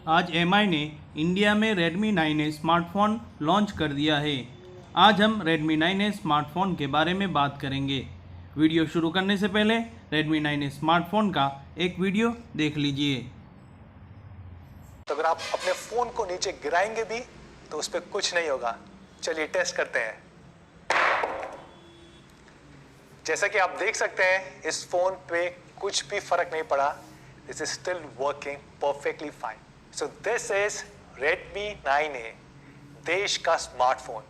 आज एमआई ने इंडिया में Redmi 9A स्मार्टफोन लॉन्च कर दिया है। आज हम Redmi 9A स्मार्टफोन के बारे में बात करेंगे। वीडियो शुरू करने से पहले Redmi 9A स्मार्टफोन का एक वीडियो देख लीजिए। तो अगर आप अपने फ़ोन को नीचे गिराएंगे भी तो उस पर कुछ नहीं होगा। चलिए टेस्ट करते हैं। जैसा कि आप देख सकते हैं इस फ़ोन पे कुछ भी फ़र्क नहीं पड़ा। This is still working perfectly fine. So this is Redmi 9A, देश का स्मार्टफोन।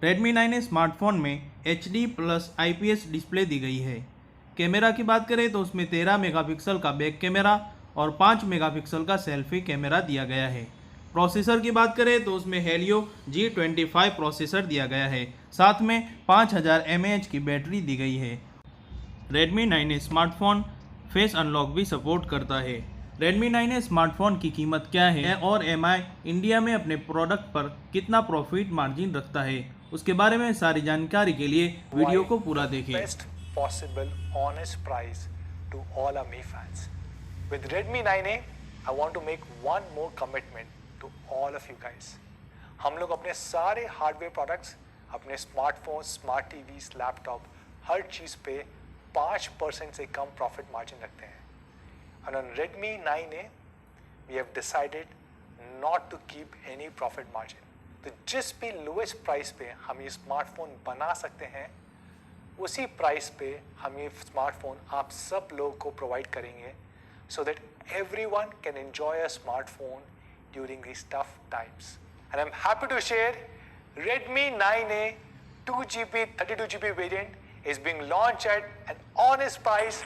Redmi 9A स्मार्टफोन में HD प्लस IPS डिस्प्ले दी गई है। कैमरा की बात करें तो उसमें 13 मेगापिक्सल का बैक कैमरा और 5 मेगापिक्सल का सेल्फी कैमरा दिया गया है। प्रोसेसर की बात करें तो उसमें Helio G25 प्रोसेसर दिया गया है। साथ में 5000 mAh की बैटरी दी गई है। Redmi 9A smartphone face unlock भी सपोर्ट करता है। Redmi 9A स्मार्टफोन की कीमत क्या है और एमआई इंडिया में अपने प्रोडक्ट पर कितना प्रॉफिट मार्जिन रखता है, उसके बारे में सारी जानकारी के लिए वीडियो को पूरा देखें। Best possible honest price to all our Mi fans. With Redmi 9A I want to make one more commitment to all of you guys. हम लोग अपने सारे हार्डवेयर प्रोडक्ट्स, अपने स्मार्टफोन, स्मार्ट टीवीज, लैपटॉप, हर चीज़ पे 5% से कम प्रॉफिट मार्जिन रखते हैं। And on Redmi 9A, we have decided not to keep any profit margin. तो जिस भी लोएस्ट प्राइस पे हम ये स्मार्टफोन बना सकते हैं, उसी प्राइस पे हम ये स्मार्टफोन आप सब लोगों को प्रोवाइड करेंगे, so that everyone can enjoy a smartphone during these tough times. And I'm happy to share Redmi 9A 2GB 32GB variant is being launched at an honest price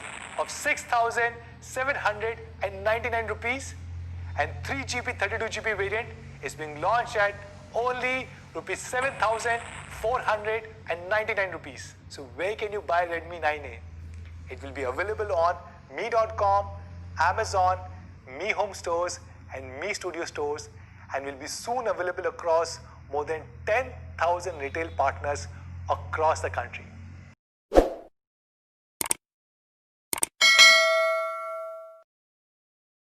of 6,799 rupees, and 3GB 32GB variant is being launched at only rupees 7,499 rupees. So where can you buy Redmi 9A? It will be available on me.com, Amazon, Me Home Stores and Me Studio Stores, and will be soon available across more than 10,000 retail partners across the country.